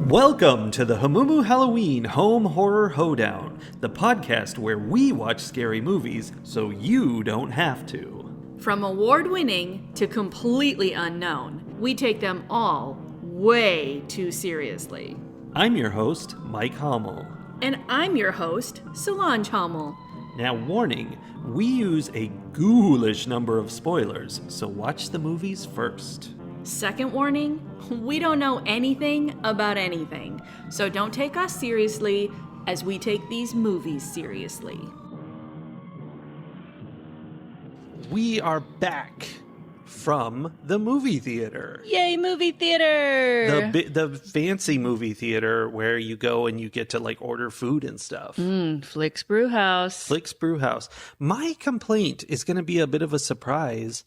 Welcome to the Hamumu Halloween Home Horror Hoedown, the podcast where we watch scary movies so you don't have to. From award-winning to completely unknown, we take them all way too seriously. I'm your host, Mike Hummel. And I'm your host, Solange Hummel. Now, warning, we use a ghoulish number of spoilers, so watch the movies first. Second warning, we don't know anything about anything, so don't take us seriously as we take these movies seriously. We are back from the movie theater. Yay, movie theater! The fancy movie theater where you go and you get to like order food and stuff. Flick's Brewhouse. Flick's Brewhouse. My complaint is going to be a bit of a surprise.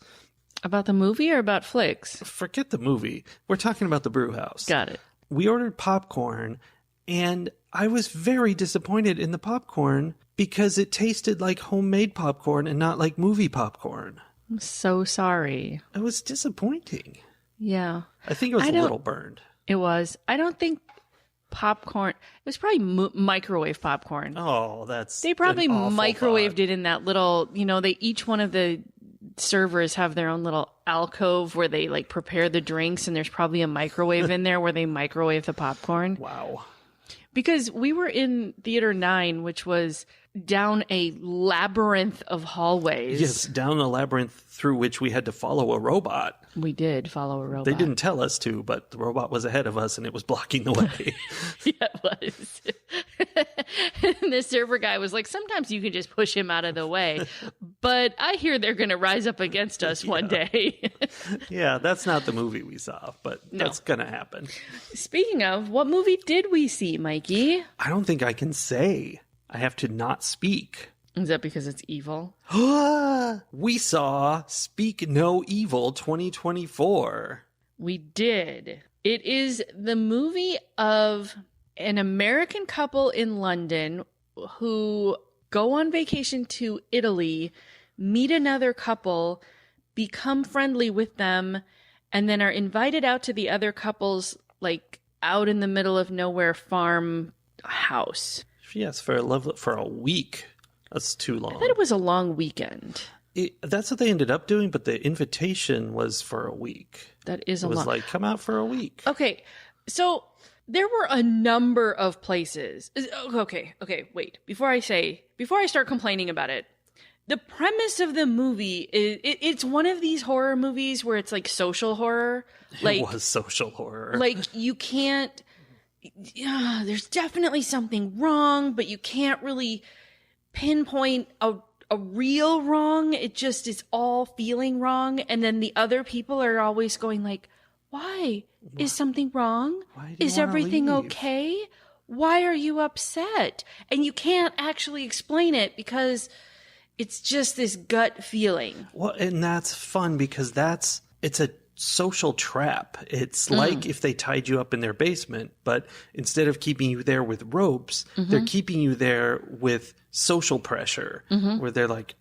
About the movie or about Flick's? Forget the movie. We're talking about the brew house. Got it. We ordered popcorn, and I was very disappointed in the popcorn because it tasted like homemade popcorn and not like movie popcorn. I'm so sorry. It was disappointing. Yeah. I think it was a little burned. It was. I don't think popcorn... It was probably microwave popcorn. Oh, that's They probably an awful microwaved thought. it in that little... they each one of the servers have their own little alcove where they like prepare the drinks, and there's probably a microwave in there where they microwave the popcorn. Wow. Because we were in Theater 9, which was down a labyrinth of hallways. Yes, down a labyrinth through which we had to follow a robot. We did follow a robot. They didn't tell us to, but the robot was ahead of us and it was blocking the way. Yeah, it was. And the server guy was like, sometimes you can just push him out of the way. But I hear they're going to rise up against us one day. Yeah, that's not the movie we saw, but that's going to happen. Speaking of, what movie did we see, Mikey? I don't think I can say. I have to not speak. Is that because it's evil? We saw Speak No Evil 2024. We did. It is the movie of an American couple in London who go on vacation to Italy, meet another couple, become friendly with them, and then are invited out to the other couple's, like, out in the middle of nowhere farm house. Yes, for a week. That's too long. I thought it was a long weekend. That's what they ended up doing, but the invitation was for a week. That is a long. It was long. like, come out for a week. Okay, so there were a number of places. Okay, wait. Before I start complaining about it, the premise of the movie is it's one of these horror movies where it's like social horror. Like, it was social horror. Like you can't. Yeah, there's definitely something wrong, but you can't really pinpoint a real wrong. It just is all feeling wrong, and then the other people are always going like, "Why is something wrong? Is everything leave? okay? Why are you upset?" And you can't actually explain it because it's just this gut feeling. Well, and that's fun because it's a social trap. It's like if they tied you up in their basement, but instead of keeping you there with ropes, they're keeping you there with social pressure, where they're like,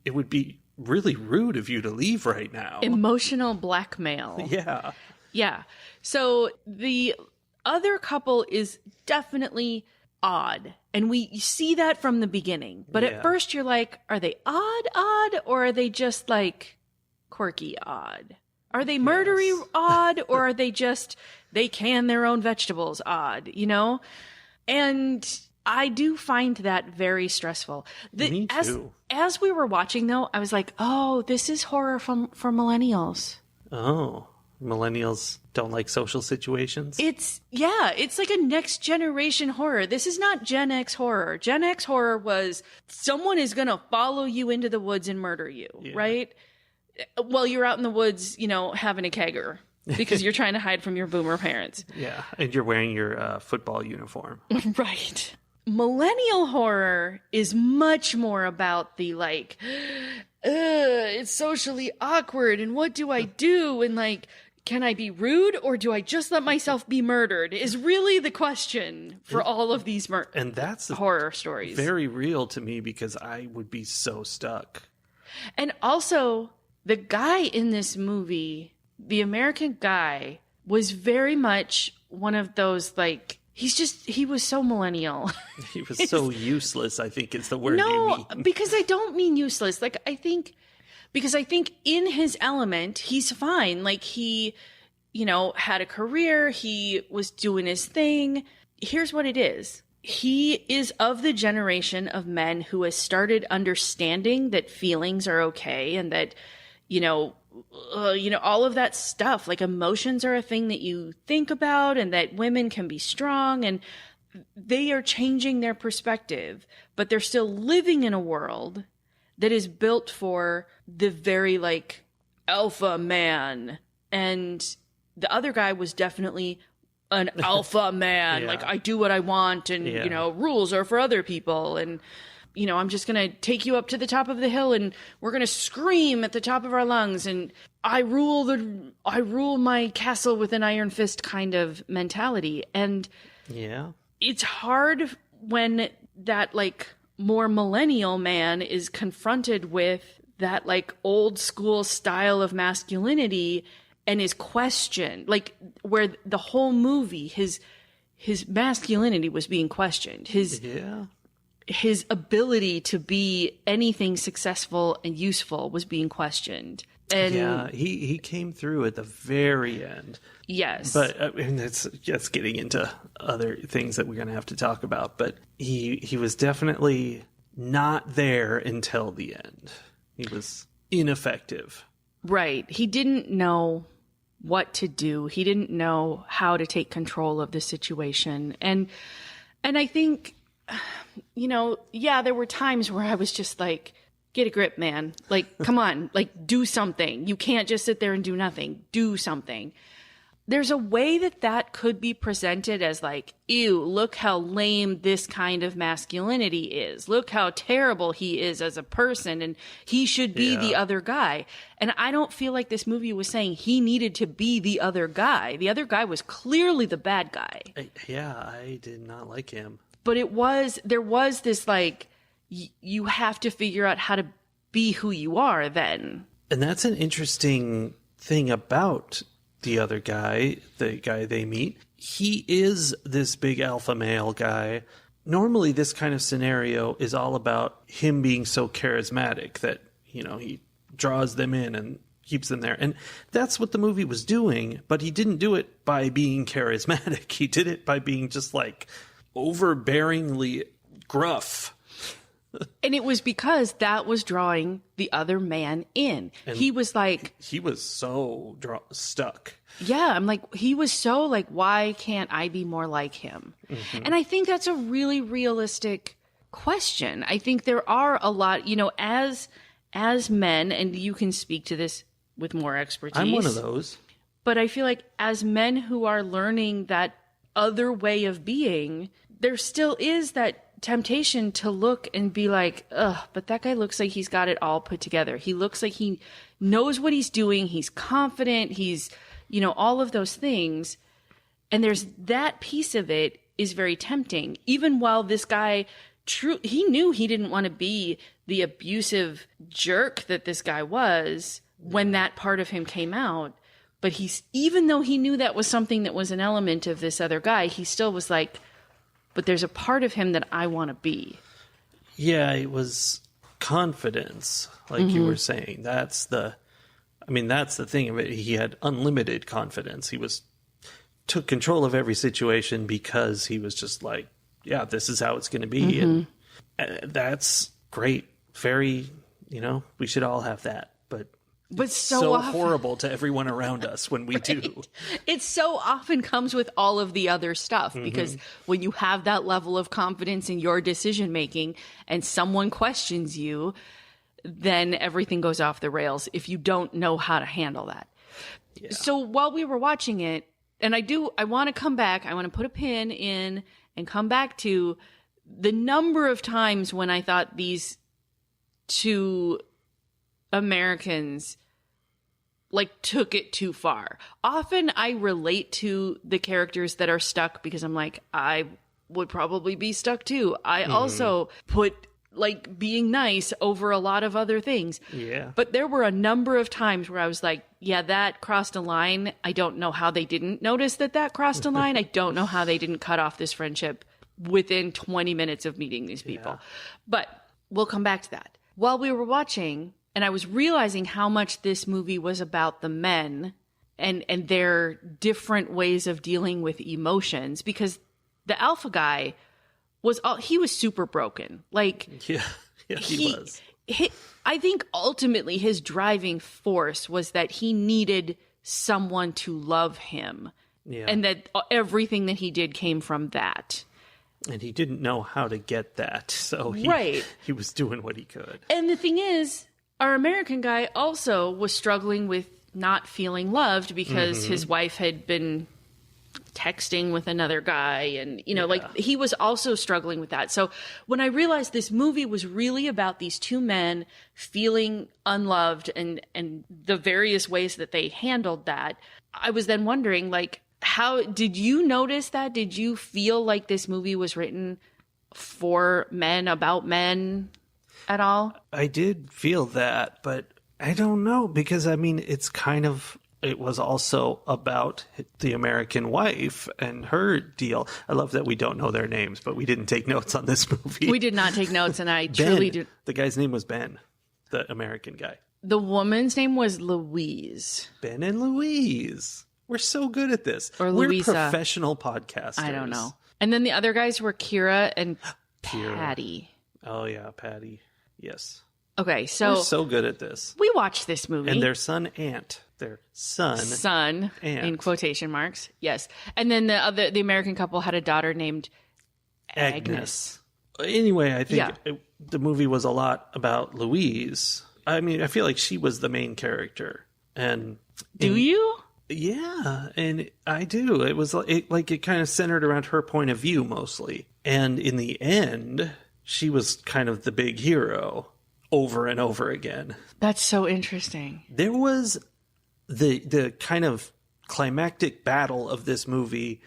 it would be really rude of you to leave right now. Emotional blackmail. Yeah. Yeah. So the other couple is definitely odd. And we see that from the beginning. But at first you're like, are they odd, or are they just like quirky odd? Are they murdery odd, or are they just, they can their own vegetables odd, And I do find that very stressful. Me too. As we were watching, though, I was like, oh, this is horror for millennials. Oh, millennials don't like social situations? It's like a next generation horror. This is not Gen X horror. Gen X horror was someone is going to follow you into the woods and murder you, right? Well, you're out in the woods, having a kegger because you're trying to hide from your boomer parents. Yeah, and you're wearing your football uniform. Right. Millennial horror is much more about the like, it's socially awkward and what do I do? And like, can I be rude or do I just let myself be murdered? Is really the question for all of these and that's horror stories. Very real to me because I would be so stuck. And also, the guy in this movie, the American guy, was very much one of those, like, he was so millennial. He was so useless, I think is the word you mean. Because I don't mean useless. Like, I think in his element, he's fine. Like, he, had a career. He was doing his thing. Here's what it is. He is of the generation of men who has started understanding that feelings are okay and that, all of that stuff, like emotions are a thing that you think about and that women can be strong, and they are changing their perspective, but they're still living in a world that is built for the very, like, alpha man. And the other guy was definitely an alpha man. Yeah. Like, I do what I want, and, rules are for other people. And, I'm just going to take you up to the top of the hill and we're going to scream at the top of our lungs. And I rule my castle with an iron fist kind of mentality. And it's hard when that, like, more millennial man is confronted with that, like, old school style of masculinity and is questioned, like, where the whole movie, his masculinity was being questioned. His ability to be anything successful and useful was being questioned. And he came through at the very end. Yes. But it's just getting into other things that we're going to have to talk about. But he was definitely not there until the end. He was ineffective. Right. He didn't know what to do. He didn't know how to take control of the situation. And I think, there were times where I was just like, get a grip, man. Like, come on, like, do something. You can't just sit there and do nothing. Do something. There's a way that could be presented as like, ew, look how lame this kind of masculinity is. Look how terrible he is as a person, and he should be the other guy. And I don't feel like this movie was saying he needed to be the other guy. The other guy was clearly the bad guy. I did not like him. But there was this, like, you have to figure out how to be who you are then. And that's an interesting thing about the other guy, the guy they meet. He is this big alpha male guy. Normally, this kind of scenario is all about him being so charismatic that, he draws them in and keeps them there. And that's what the movie was doing, but he didn't do it by being charismatic. He did it by being just, like, overbearingly gruff. And it was because that was drawing the other man in. And he was like... He was so stuck. Yeah, I'm like, he was so like, why can't I be more like him? Mm-hmm. And I think that's a really realistic question. I think there are a lot, as men, and you can speak to this with more expertise. I'm one of those. But I feel like as men who are learning that other way of being, there still is that temptation to look and be like, ugh, but that guy looks like he's got it all put together. He looks like he knows what he's doing. He's confident. He's, all of those things. And there's that piece of it is very tempting. Even while this guy, he knew he didn't want to be the abusive jerk that this guy was when that part of him came out. But even though he knew that was something that was an element of this other guy, he still was like, but there's a part of him that I want to be. Yeah, it was confidence, like you were saying. That's the thing of it. He had unlimited confidence. He took control of every situation because he was just like, yeah, this is how it's going to be. And that's great. Very, we should all have that. But so often, horrible to everyone around us when we do. It so often comes with all of the other stuff, because when you have that level of confidence in your decision making and someone questions you, then everything goes off the rails if you don't know how to handle that. Yeah. So while we were watching it, and I want to come back, I want to put a pin in and come back to the number of times when I thought these two Americans took it too far. Often I relate to the characters that are stuck because I'm like, I would probably be stuck too. I also put like being nice over a lot of other things. Yeah. But there were a number of times where I was like, yeah, that crossed a line. I don't know how they didn't notice that crossed a line. I don't know how they didn't cut off this friendship within 20 minutes of meeting these people. Yeah. But we'll come back to that. While we were watching, and I was realizing how much this movie was about the men and their different ways of dealing with emotions, because the alpha guy he was super broken. Like, yeah, he was. I think ultimately his driving force was that he needed someone to love him. Yeah. And that everything that he did came from that. And he didn't know how to get that. So he was doing what he could. And the thing is, our American guy also was struggling with not feeling loved because his wife had been texting with another guy, and like he was also struggling with that. So when I realized this movie was really about these two men feeling unloved and the various ways that they handled that, I was then wondering, like, how did you notice that? Did you feel like this movie was written for men, about men at all? I did feel that, but I don't know, because I mean, it was also about the American wife and her deal. I love that we don't know their names, but we didn't take notes on this movie. We did not take notes, and I truly did. The guy's name was Ben, the American guy. The woman's name was Louise. Ben and Louise. We're so good at this. Or Louisa. We're professional podcasters. I don't know. And then the other guys were Kira and Patty. Oh, yeah, Patty. Yes. Okay, so... We're so good at this. We watched this movie. And their son, Ant. Their son, Ant. In quotation marks. Yes. And then the American couple had a daughter named Agnes. Anyway, I think the movie was a lot about Louise. I mean, I feel like she was the main character. Do you? Yeah, and I do. It was it kind of centered around her point of view mostly. And in the end, she was kind of the big hero over and over again. That's so interesting. There was the kind of climactic battle of this movie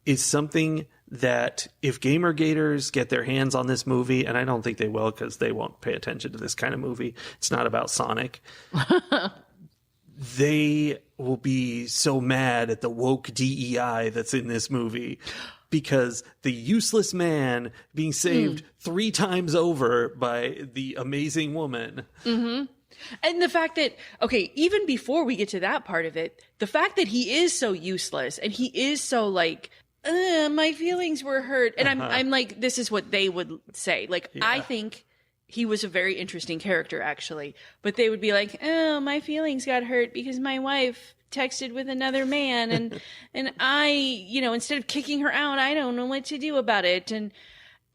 is something that if Gamergaters get their hands on this movie, and I don't think they will because they won't pay attention to this kind of movie. It's not about Sonic. They will be so mad at the woke DEI that's in this movie, because the useless man being saved 3 times over by the amazing woman. Mm-hmm. And the fact that, okay, even before we get to that part of it, the fact that he is so useless and he is so like, my feelings were hurt. And I'm like, this is what they would say. Like, I think he was a very interesting character, actually. But they would be like, oh, my feelings got hurt because my wife texted with another man. And I, instead of kicking her out, I don't know what to do about it.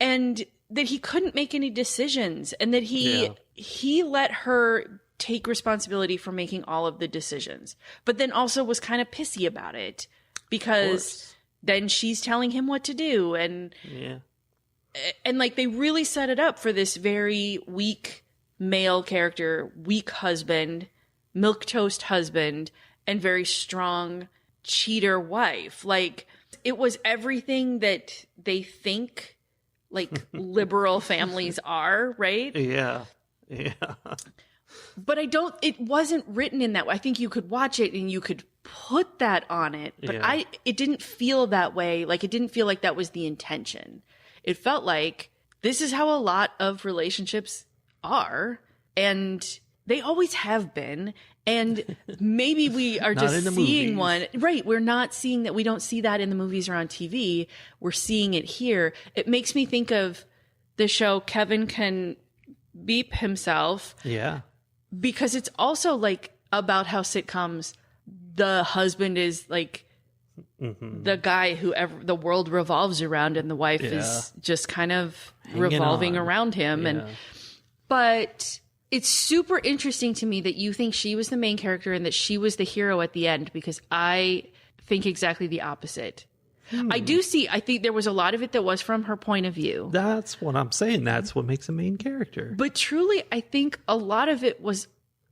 And that he couldn't make any decisions. And that he let her take responsibility for making all of the decisions. But then also was kind of pissy about it. Because then she's telling him what to do. And like they really set it up for this very weak male character, weak husband, milquetoast husband, and very strong cheater wife. Like, it was everything that they think like liberal families are, right? Yeah. But it wasn't written in that way. I think you could watch it and you could put that on it, but it didn't feel that way. Like, it didn't feel like that was the intention. It felt like this is how a lot of relationships are, and they always have been. And maybe we are just seeing one. Right. We're not seeing that. We don't see that in the movies or on TV. We're seeing it here. It makes me think of the show Kevin Can Beep Himself. Yeah. Because it's also like about how sitcoms, the husband is like the guy who the world revolves around, and the wife is just kind of revolving around him. But it's super interesting to me that you think she was the main character and that she was the hero at the end, because I think exactly the opposite. I think there was a lot of it that was from her point of view. That's what I'm saying. That's what makes a main character. But truly, I think a lot of it was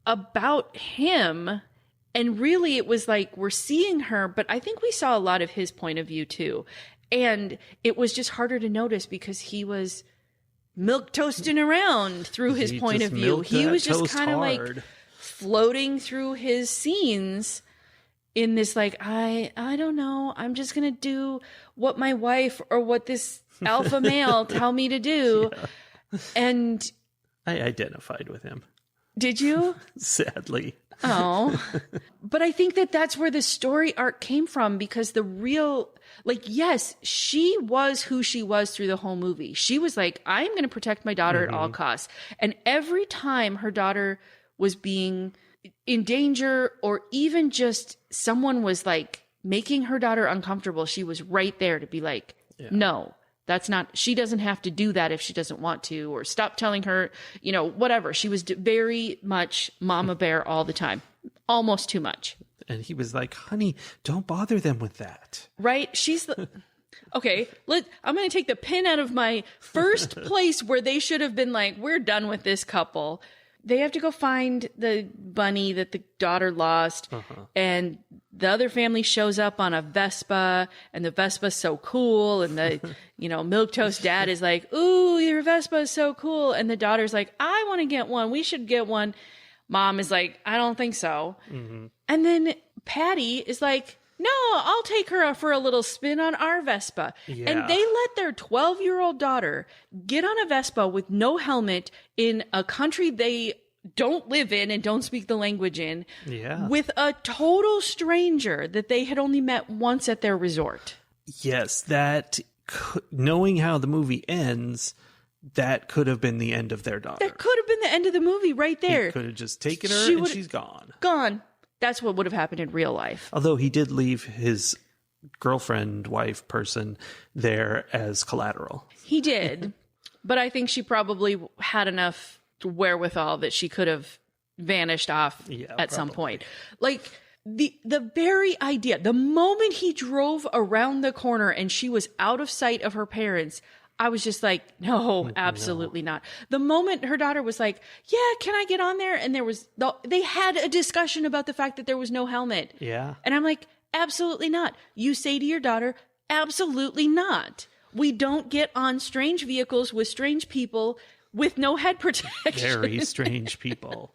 about him. And really, it was like, we're seeing her, but I think we saw a lot of his point of view too. And it was just harder to notice because he was milk toasting around through his point of view. He was just kind of like floating through his scenes in this like, I don't know, I'm just going to do what my wife or what this alpha male tell me to do. Yeah. And I identified with him. Did you? Sadly. Oh, but I think that that's where the story arc came from, because the real, like, yes, she was who she was through the whole movie. She was like, I'm going to protect my daughter at all costs. And every time her daughter was being in danger, or even just someone was like making her daughter uncomfortable, she was right there to be like, no, that's not, she doesn't have to do that if she doesn't want to, or stop telling her, you know, whatever. She was very much mama bear all the time, almost too much. And he was like, honey, don't bother them with that. Right? She's the, okay, I'm going to take the pin out of my first place where they should have been like, we're done with this couple. They have to go find the bunny that the daughter lost. And the other family shows up on a Vespa, and the Vespa's so cool. And the, you know, milquetoast dad is like, ooh, your Vespa is so cool. And the daughter's like, I want to get one. We should get one. Mom is like, I don't think so. And then Patty is like, no, I'll take her for a little spin on our Vespa. Yeah. And they let their 12-year-old daughter get on a Vespa with no helmet in a country they don't live in and don't speak the language in, with a total stranger that they had only met once at their resort. Yes, that, knowing how the movie ends, that could have been the end of their daughter. That could have been the end of the movie right there. He could have just taken her and she's gone. Gone. That's what would have happened in real life. Although he did leave his girlfriend, wife, person there as collateral. He did. But I think she probably had enough wherewithal that she could have vanished off at some point. Like, the very idea, the moment he drove around the corner and she was out of sight of her parents, I was just like, no, absolutely not. The moment her daughter was like, yeah, can I get on there? And they had a discussion about the fact that there was no helmet. Yeah. And I'm like, absolutely not. You say to your daughter, absolutely not. We don't get on strange vehicles with strange people with no head protection. Very strange people.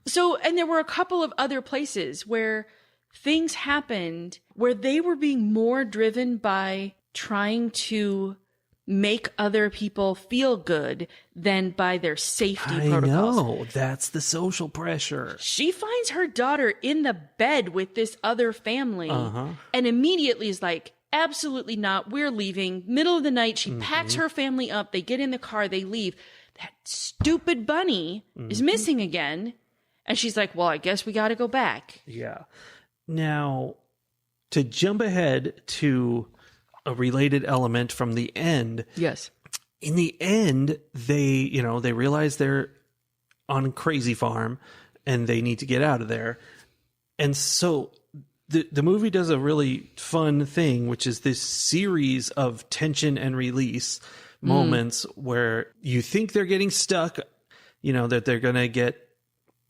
So, and there were a couple of other places where things happened where they were being more driven by trying to make other people feel good than by their safety protocols. I know. That's the social pressure. She finds her daughter in the bed with this other family and immediately is like, absolutely not. We're leaving. Middle of the night, she packs her family up. They get in the car. They leave. That stupid bunny is missing again. And she's like, well, I guess we got to go back. Yeah. Now, to jump ahead to a related element from the end. Yes. In the end, they realize they're on a crazy farm and they need to get out of there. And so the movie does a really fun thing, which is this series of tension and release moments where you think they're getting stuck, that they're going to get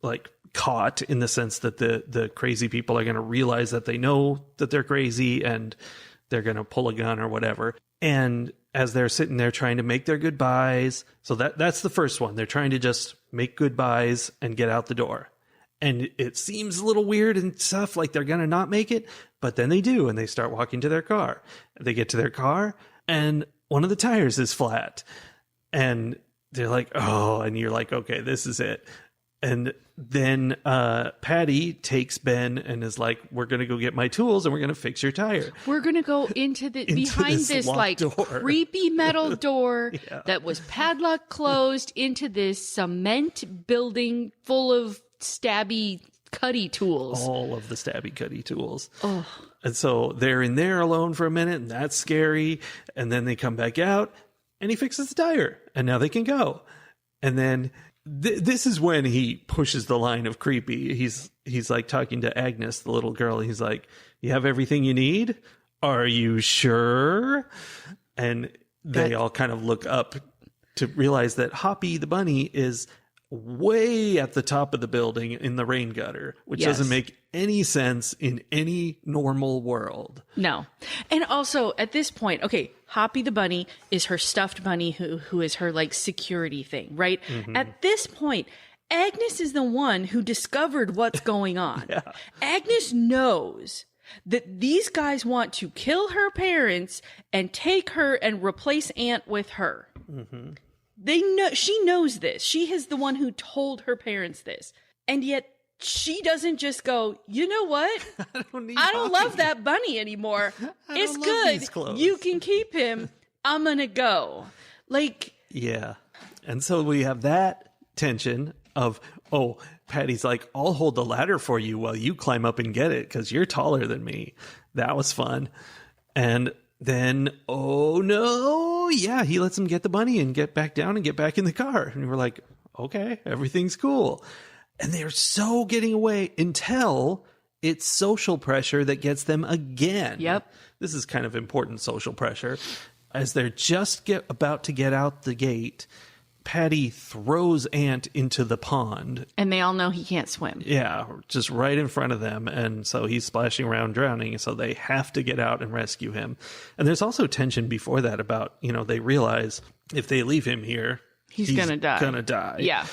like caught, in the sense that the crazy people are going to realize that they know that they're crazy and they're going to pull a gun or whatever. And as they're sitting there trying to make their goodbyes, so that's the first one. They're trying to just make goodbyes and get out the door. And it seems a little weird and stuff, like they're going to not make it, but then they do, and they start walking to their car. They get to their car, and one of the tires is flat. And they're like, oh, and you're like, okay, this is it. And then Patty takes Ben and is like, we're going to go get my tools and we're going to fix your tire. We're going to go behind this like door. Creepy metal door that was padlocked closed into this cement building full of stabby cutty tools. All of the stabby cutty tools. Oh. And so they're in there alone for a minute, and that's scary. And then they come back out and he fixes the tire and now they can go. And then this is when he pushes the line of creepy. He's like talking to Agnes, the little girl. He's like, you have everything you need? Are you sure? And they all kind of look up to realize that Hoppy the bunny is way at the top of the building in the rain gutter, which doesn't make any sense in any normal world. No. And also at this point, okay, Hoppy the bunny is her stuffed bunny who is her like security thing, right? Mm-hmm. At this point, Agnes is the one who discovered what's going on. Yeah. Agnes knows that these guys want to kill her parents and take her and replace Aunt with her. Mm-hmm. They know, she knows this. She is the one who told her parents this. And yet she doesn't just go, you know what? I don't love that bunny anymore. It's good. You can keep him. I'm going to go. Like. Yeah. And so we have that tension of, oh, Patty's like, I'll hold the ladder for you while you climb up and get it because you're taller than me. That was fun. And then, oh no, yeah, he lets him get the bunny and get back down and get back in the car. And we're like, okay, everything's cool. And they're so getting away until it's social pressure that gets them again. Yep. This is kind of important social pressure. As they're just about to get out the gate, Patty throws Ant into the pond. And they all know he can't swim. Yeah, just right in front of them. And so he's splashing around drowning. So they have to get out and rescue him. And there's also tension before that about, they realize if they leave him here, he's going to die. Yeah.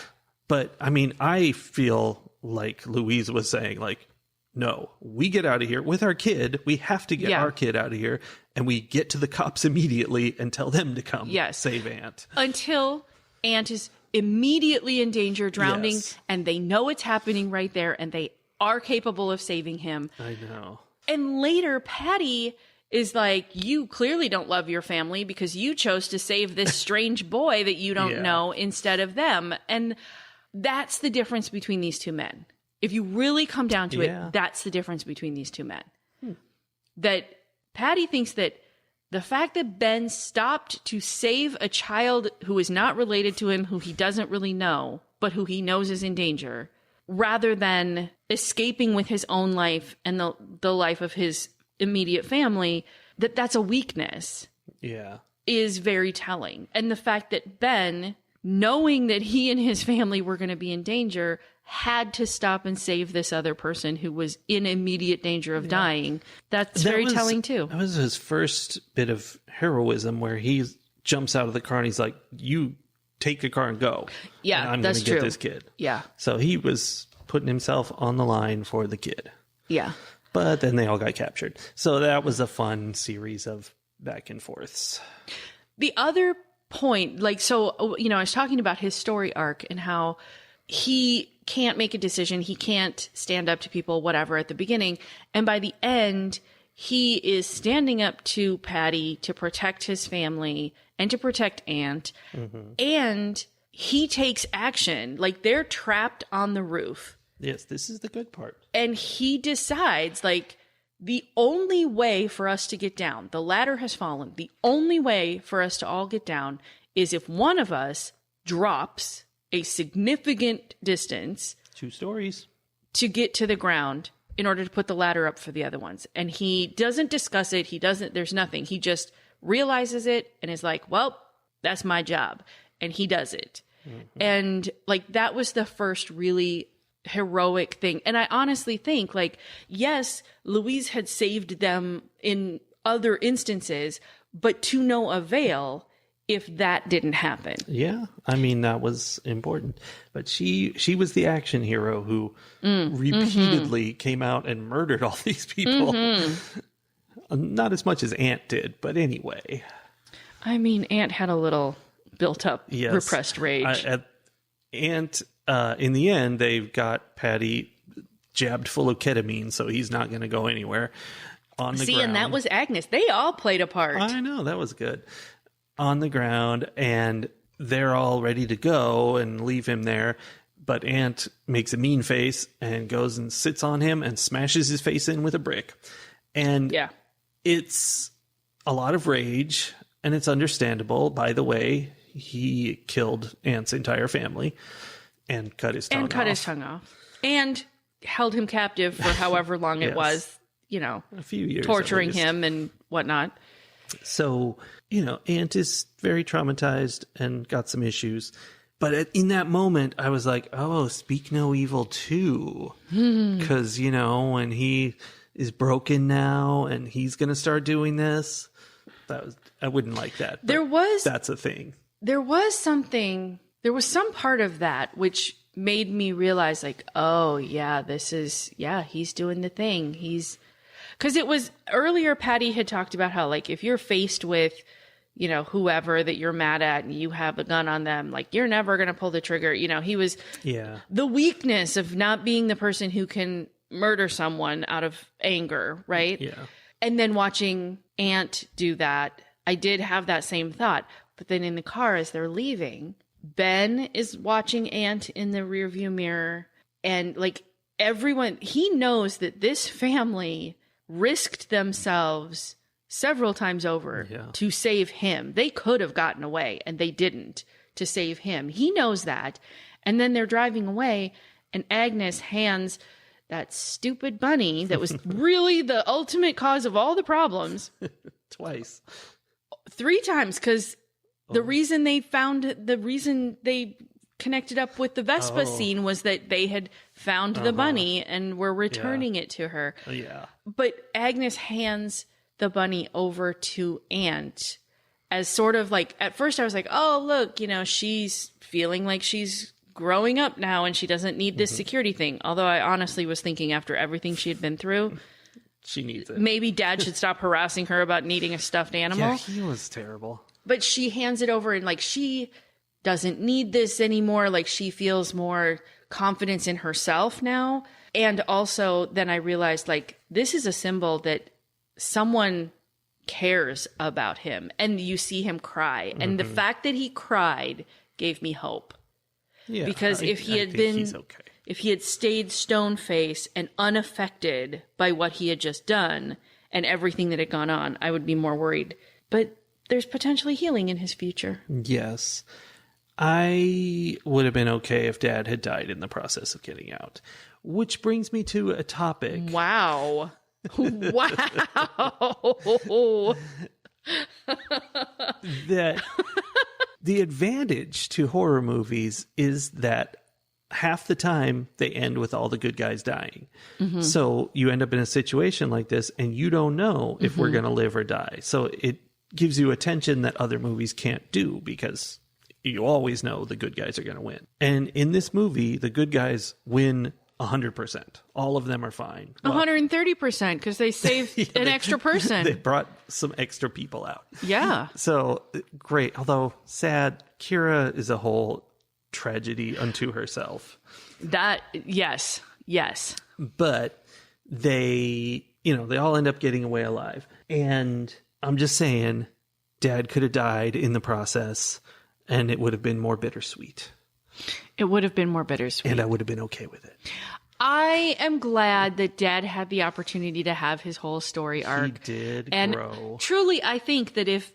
But I mean, I feel like Louise was saying, like, no, we get out of here with our kid. We have to get our kid out of here. And we get to the cops immediately and tell them to come save Ant. Until Ant is immediately in danger, drowning, and they know it's happening right there, and they are capable of saving him. I know. And later, Patty is like, you clearly don't love your family because you chose to save this strange boy that you don't know instead of them. And that's the difference between these two men. If you really come down to it, that's the difference between these two men. That Patty thinks that the fact that Ben stopped to save a child who is not related to him, who he doesn't really know, but who he knows is in danger, rather than escaping with his own life and the life of his immediate family, that's a weakness. Yeah. Is very telling. And the fact that Ben, knowing that he and his family were going to be in danger, had to stop and save this other person who was in immediate danger of dying. That's very telling too. That was his first bit of heroism where he jumps out of the car and he's like, you take the car and go. Yeah, and I'm going to get this kid. Yeah. So he was putting himself on the line for the kid. Yeah. But then they all got captured. So that was a fun series of back and forths. The other point, I was talking about his story arc and how he can't make a decision. He can't stand up to people, whatever, at the beginning. And by the end, he is standing up to Patty to protect his family and to protect Aunt. Mm-hmm. And he takes action. Like, they're trapped on the roof. Yes, this is the good part. And he decides, the only way for us to get down, the ladder has fallen. The only way for us to all get down is if one of us drops a significant distance, 2 stories, to get to the ground in order to put the ladder up for the other ones. And he doesn't discuss it. There's nothing. He just realizes it and is like, well, that's my job. And he does it. Mm-hmm. And that was the first really heroic thing. And I honestly think yes, Louise had saved them in other instances, but to no avail if that didn't happen. Yeah. I mean, that was important. But she was the action hero who repeatedly came out and murdered all these people. Mm-hmm. Not as much as Aunt did, but anyway. I mean, Aunt had a little built up repressed rage. Aunt, in the end, they've got Patty jabbed full of ketamine, so he's not going to go anywhere. On the ground. And that was Agnes. They all played a part. I know, that was good. On the ground, and they're all ready to go and leave him there. But Aunt makes a mean face and goes and sits on him and smashes his face in with a brick. And it's a lot of rage, and it's understandable. By the way, he killed Aunt's entire family and cut his tongue off. And held him captive for however long it was, a few years, torturing him and whatnot. So, Aunt is very traumatized and got some issues. But in that moment, I was like, oh, speak no evil too. Because, you know, when he is broken now and he's going to start doing this, I wouldn't like that. That's a thing. There was some part of that which made me realize like, oh yeah, he's doing the thing. Because it was earlier, Patty had talked about how like, if you're faced with, you know, whoever that you're mad at and you have a gun on them, like you're never going to pull the trigger. You know, he was the weakness of not being the person who can murder someone out of anger. Right. Yeah. And then watching Aunt do that, I did have that same thought. But then in the car as they're leaving, Ben is watching Aunt in the rearview mirror. And like everyone, he knows that this family risked themselves several times over to save him. They could have gotten away and they didn't to save him. He knows that. And then they're driving away and Agnes hands that stupid bunny that was really the ultimate cause of all the problems. Twice. 3 times, because the reason they connected up with the Vespa scene was that they had found the bunny and were returning it to her. Yeah. But Agnes hands the bunny over to Aunt as sort of like, at first I was like, oh, look, you know, she's feeling like she's growing up now and she doesn't need this security thing. Although I honestly was thinking after everything she had been through, she needs it. Maybe Dad should stop harassing her about needing a stuffed animal. Yeah, he was terrible. But she hands it over and like, she doesn't need this anymore. Like she feels more confidence in herself now. And also then I realized like, this is a symbol that someone cares about him, and you see him cry. And the fact that he cried gave me hope. Yeah, because if he had stayed stone faced and unaffected by what he had just done and everything that had gone on, I would be more worried. But there's potentially healing in his future. Yes. I would have been okay if Dad had died in the process of getting out. Which brings me to a topic. Wow. Wow. That the advantage to horror movies is that half the time they end with all the good guys dying. So you end up in a situation like this and you don't know if we're going to live or die. So it gives you a tension that other movies can't do because you always know the good guys are going to win. And in this movie, the good guys win 100%. All of them are fine. Well, 130% because they saved an extra person. They brought some extra people out. Yeah. So great. Although sad, Kira is a whole tragedy unto herself. Yes. But they all end up getting away alive. And I'm just saying, Dad could have died in the process and it would have been more bittersweet. It would have been more bittersweet. And I would have been okay with it. I am glad that Dad had the opportunity to have his whole story arc. He did grow. Truly, I think that if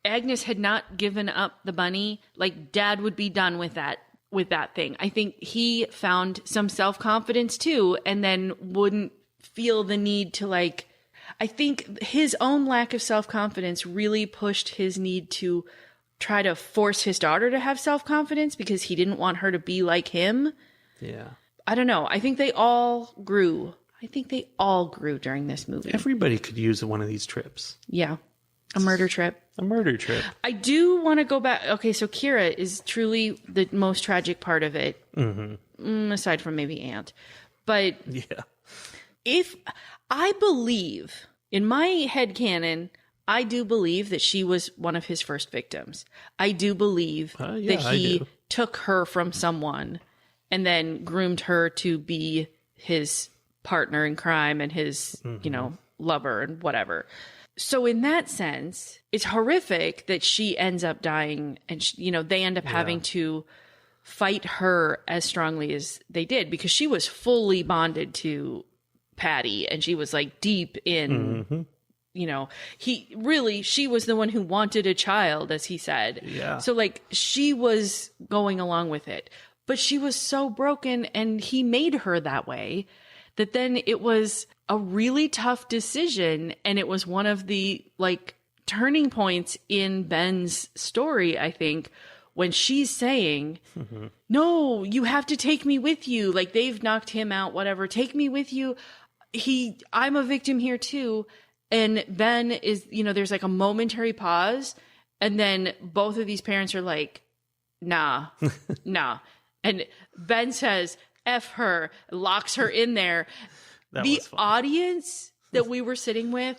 Agnes had not given up the bunny, like Dad would be done with that thing. I think he found some self-confidence too, and then wouldn't feel the need to like, I think his own lack of self-confidence really pushed his need to try to force his daughter to have self-confidence because he didn't want her to be like him. Yeah. I don't know. I think they all grew. During this movie. Everybody could use one of these trips. Yeah. A murder trip. I do want to go back. Okay, so Kira is truly the most tragic part of it. Aside from maybe Aunt. But yeah. If I believe, in my headcanon, I do believe that she was one of his first victims. I do believe that he took her from someone and then groomed her to be his partner in crime and his, lover and whatever. So in that sense, it's horrific that she ends up dying and, they end up having to fight her as strongly as they did because she was fully bonded to Patty and she was like deep in... she was the one who wanted a child, as he said. Yeah. So like she was going along with it, but she was so broken and he made her that way that then it was a really tough decision. And it was one of the like turning points in Ben's story, I think, when she's saying, no, you have to take me with you. Like, they've knocked him out, whatever. Take me with you. I'm a victim here too. And Ben is, there's like a momentary pause. And then both of these parents are like, nah. And Ben says, F her, locks her in there. The audience that we were sitting with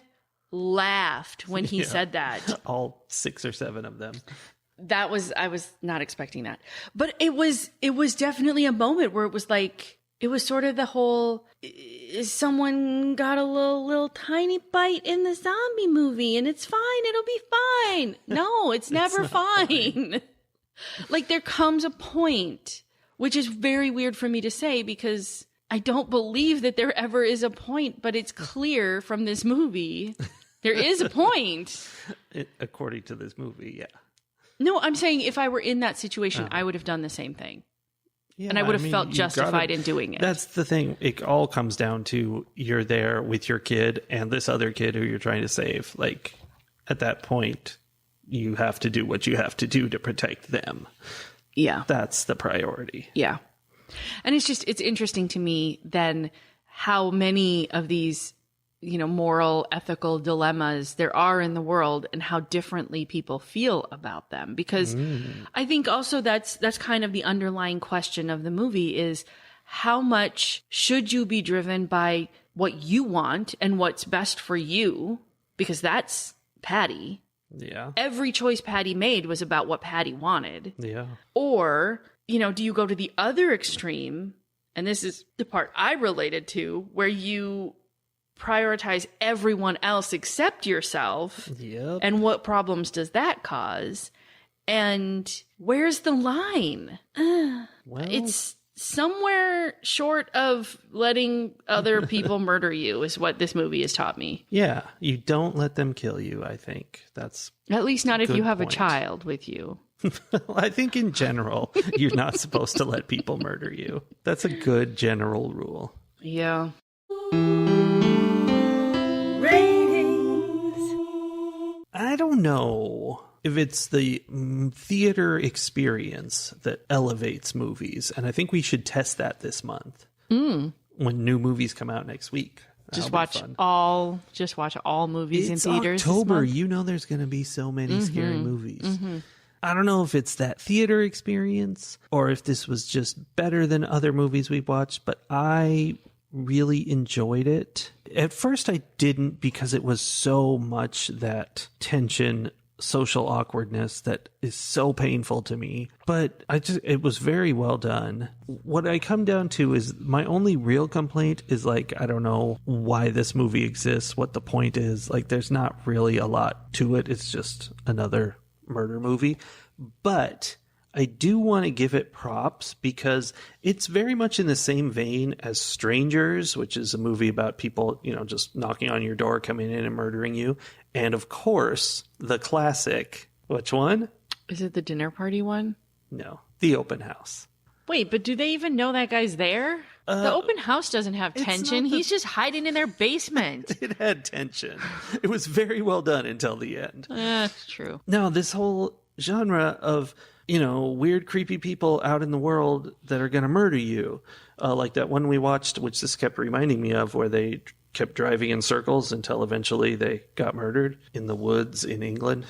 laughed when he said that. All 6 or 7 of them. I was not expecting that. But it was definitely a moment where it was like, it was sort of the whole, someone got a little tiny bite in the zombie movie and it's fine. It'll be fine. No, it's never fine. Like, there comes a point, which is very weird for me to say because I don't believe that there ever is a point, but it's clear from this movie. There is a point. According to this movie, yeah. No, I'm saying if I were in that situation, I would have done the same thing. Yeah, and I would have felt justified in doing it. That's the thing. It all comes down to you're there with your kid and this other kid who you're trying to save. Like, at that point, you have to do what you have to do to protect them. Yeah. That's the priority. Yeah. And it's interesting to me then how many of these, moral, ethical dilemmas there are in the world and how differently people feel about them. Because I think also that's kind of the underlying question of the movie is how much should you be driven by what you want and what's best for you? Because that's Patty. Yeah. Every choice Patty made was about what Patty wanted. Yeah. Or, do you go to the other extreme? And this is the part I related to, where you prioritize everyone else except yourself. Yep. And what problems does that cause? And where's the line? Well, it's somewhere short of letting other people murder you is what this movie has taught me. Yeah. You don't let them kill you, I think. That's at least not if you have point. A child with you. I think in general, you're not supposed to let people murder you. That's a good general rule. Yeah. I don't know if it's the theater experience that elevates movies. And I think we should test that this month when new movies come out next week. Just watch all movies in theaters. It's October. There's going to be so many scary movies. Mm-hmm. I don't know if it's that theater experience or if this was just better than other movies we've watched, but I really enjoyed it. At first I didn't because it was so much that tension, social awkwardness that is so painful to me. But it was very well done. What I come down to is my only real complaint is like, I don't know why this movie exists, what the point is. Like, there's not really a lot to it. It's just another murder movie. But I do want to give it props because it's very much in the same vein as Strangers, which is a movie about people, just knocking on your door, coming in and murdering you. And of course, the classic, which one? Is it the dinner party one? No, The Open House. Wait, but do they even know that guy's there? The open house doesn't have tension. He's just hiding in their basement. It had tension. It was very well done until the end. That's true. Now, this whole genre of, weird, creepy people out in the world that are going to murder you. Like that one we watched, which this kept reminding me of, where they kept driving in circles until eventually they got murdered in the woods in England.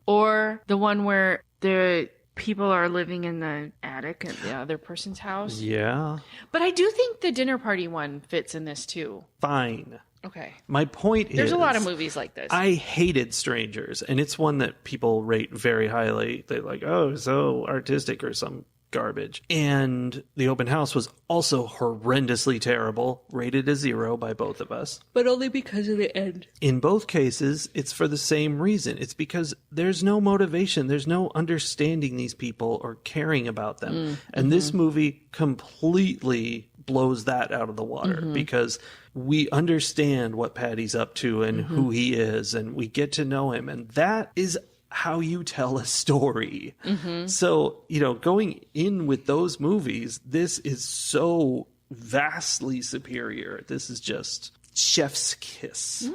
Or the one where the people are living in the attic at the other person's house. Yeah. But I do think the dinner party one fits in this too. Fine. Okay. My point is, there's a lot of movies like this. I hated Strangers, and it's one that people rate very highly. They're like, oh, so artistic or some garbage. And The Open House was also horrendously terrible, rated a 0 by both of us. But only because of the end. In both cases, it's for the same reason. It's because there's no motivation. There's no understanding these people or caring about them. And this movie completely blows that out of the water because we understand what Patty's up to and who he is, and we get to know him. And that is how you tell a story. So, going in with those movies, this is so vastly superior. This is just chef's kiss.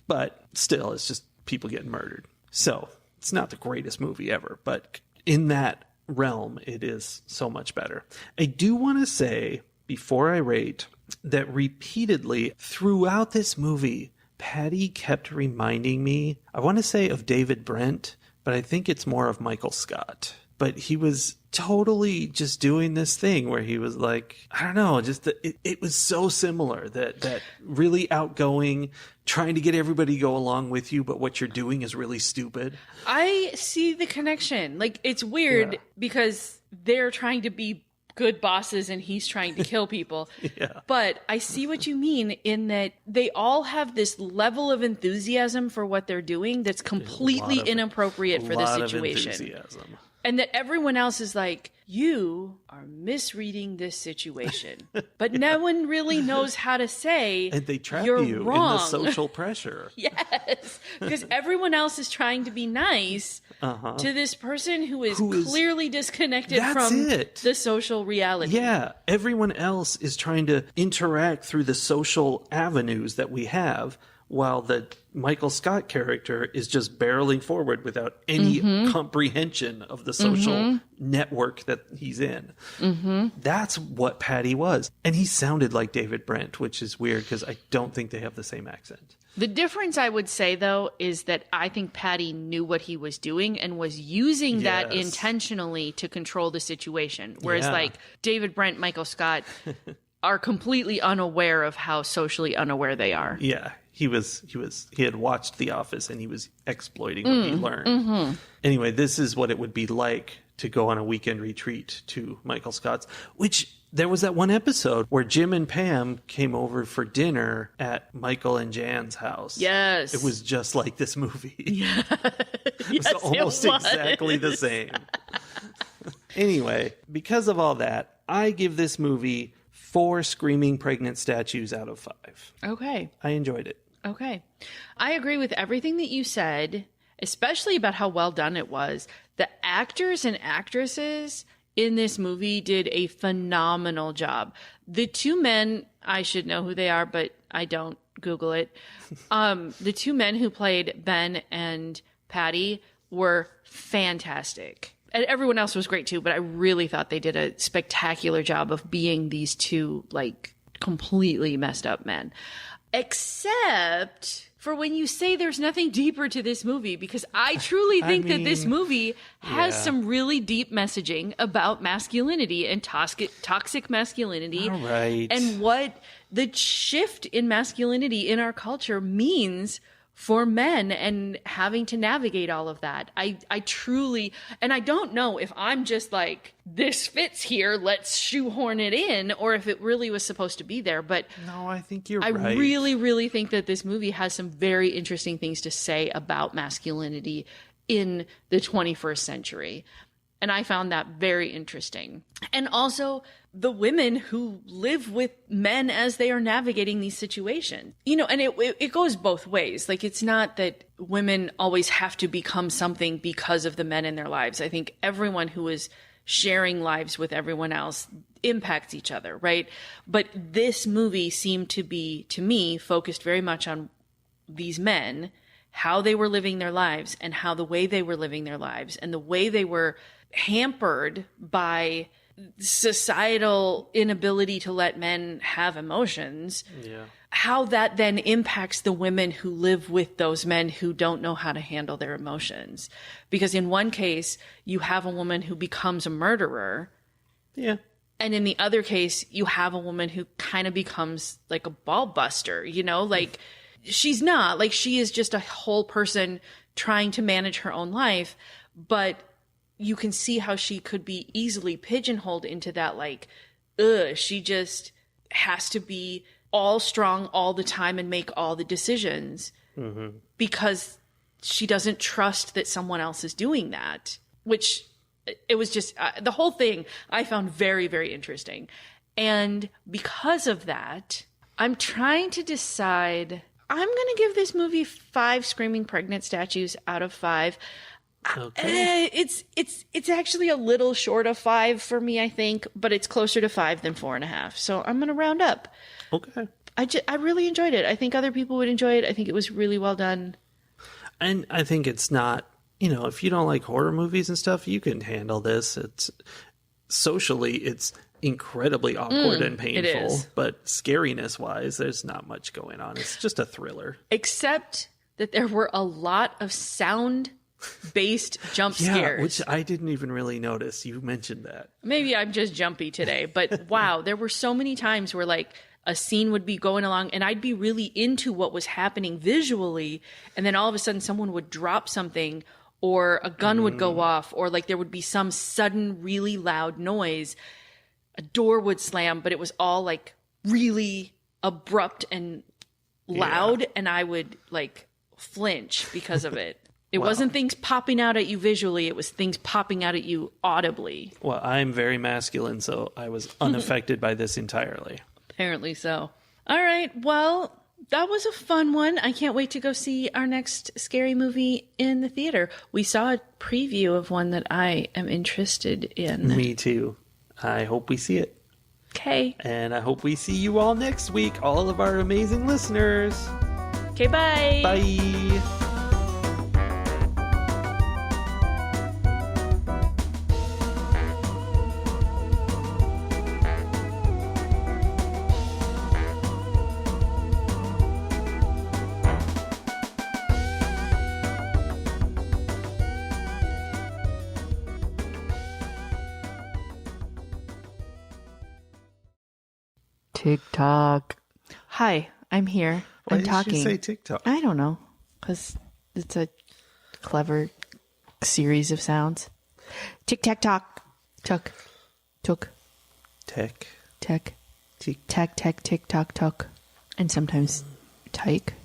But still, it's just people getting murdered. So it's not the greatest movie ever, but in that realm, it is so much better. I do want to say, before I rate, that repeatedly throughout this movie, Patty kept reminding me, I want to say of David Brent, but I think it's more of Michael Scott. But he was totally just doing this thing where he was like, I don't know, just it was so similar, that really outgoing, trying to get everybody to go along with you, but what you're doing is really stupid. I see the connection. Like, it's weird because they're trying to be good bosses and he's trying to kill people. Yeah. But I see what you mean in that they all have this level of enthusiasm for what they're doing that's completely inappropriate for the situation. Enthusiasm. And that everyone else is like, you are misreading this situation. But no one really knows how to say, and they trap you're you wrong. in the social pressure. Yes, because everyone else is trying to be nice to this person who is clearly disconnected from the social reality. Yeah, everyone else is trying to interact through the social avenues that we have, while the Michael Scott character is just barreling forward without any comprehension of the social network that he's in. That's what Patty was. And he sounded like David Brent, which is weird because I don't think they have the same accent. The difference, I would say, though, is that I think Patty knew what he was doing and was using that intentionally to control the situation. Whereas, like, David Brent, Michael Scott are completely unaware of how socially unaware they are. Yeah. He had watched The Office and he was exploiting what he learned. Anyway, this is what it would be like to go on a weekend retreat to Michael Scott's, which there was that one episode where Jim and Pam came over for dinner at Michael and Jan's house. Yes. It was just like this movie. Yeah. It was almost exactly the same. Anyway, because of all that, I give this movie 4 screaming pregnant statues out of 5. Okay. I enjoyed it. Okay. I agree with everything that you said, especially about how well done it was. The actors and actresses in this movie did a phenomenal job. The 2 men, I should know who they are, but I don't. Google it. The 2 men who played Ben and Patty were fantastic. And everyone else was great too, but I really thought they did a spectacular job of being these 2, like, completely messed up men. Except for when you say there's nothing deeper to this movie, because I truly think that this movie has some really deep messaging about masculinity and toxic masculinity. All right. And what the shift in masculinity in our culture means for men and having to navigate all of that. I truly, and I don't know if I'm just like, this fits here, let's shoehorn it in, or if it really was supposed to be there. But no, I think you're right. I really, really think that this movie has some very interesting things to say about masculinity in the 21st century. And I found that very interesting. And also the women who live with men as they are navigating these situations. You know, and it goes both ways. Like, it's not that women always have to become something because of the men in their lives. I think everyone who is sharing lives with everyone else impacts each other, right? But this movie seemed to be, to me, focused very much on these men, how they were living their lives and how the way they were living their lives and the way they were hampered by societal inability to let men have emotions, how that then impacts the women who live with those men who don't know how to handle their emotions. Because in one case, you have a woman who becomes a murderer. Yeah. And in the other case, you have a woman who kind of becomes like a ball buster, you know, like she's not, like, she is just a whole person trying to manage her own life, but you can see how she could be easily pigeonholed into that, like, she just has to be all strong all the time and make all the decisions because she doesn't trust that someone else is doing that, which it was just the whole thing I found very, very interesting. And because of that, I'm trying to decide, I'm going to give this movie 5 screaming pregnant statues out of 5. Okay. It's actually a little short of 5 for me, I think, but it's closer to 5 than 4.5. So I'm going to round up. Okay. I really enjoyed it. I think other people would enjoy it. I think it was really well done. And I think it's not you know, if you don't like horror movies and stuff, you can handle this. It's incredibly awkward and painful, but scariness wise, there's not much going on. It's just a thriller. Except that there were a lot of sound based jump scares. Which I didn't even really notice. You mentioned that. Maybe I'm just jumpy today, but wow, there were so many times where like a scene would be going along and I'd be really into what was happening visually, and then all of a sudden someone would drop something, or a gun would go off, or like there would be some sudden really loud noise. A door would slam, but it was all like really abrupt and loud, and I would like flinch because of it. It wasn't things popping out at you visually, it was things popping out at you audibly. Well, I'm very masculine, so I was unaffected by this entirely. Apparently so. All right, well, that was a fun one. I can't wait to go see our next scary movie in the theater. We saw a preview of one that I am interested in. Me too. I hope we see it. Okay. And I hope we see you all next week, all of our amazing listeners. Okay, bye. Bye. TikTok. Hi, I'm here. Why I'm talking. Did you say TikTok? I don't know, because it's a clever series of sounds. Tick tack tock, tuck, took, Tech. tech, tick tack tick tock tock, and sometimes tyke.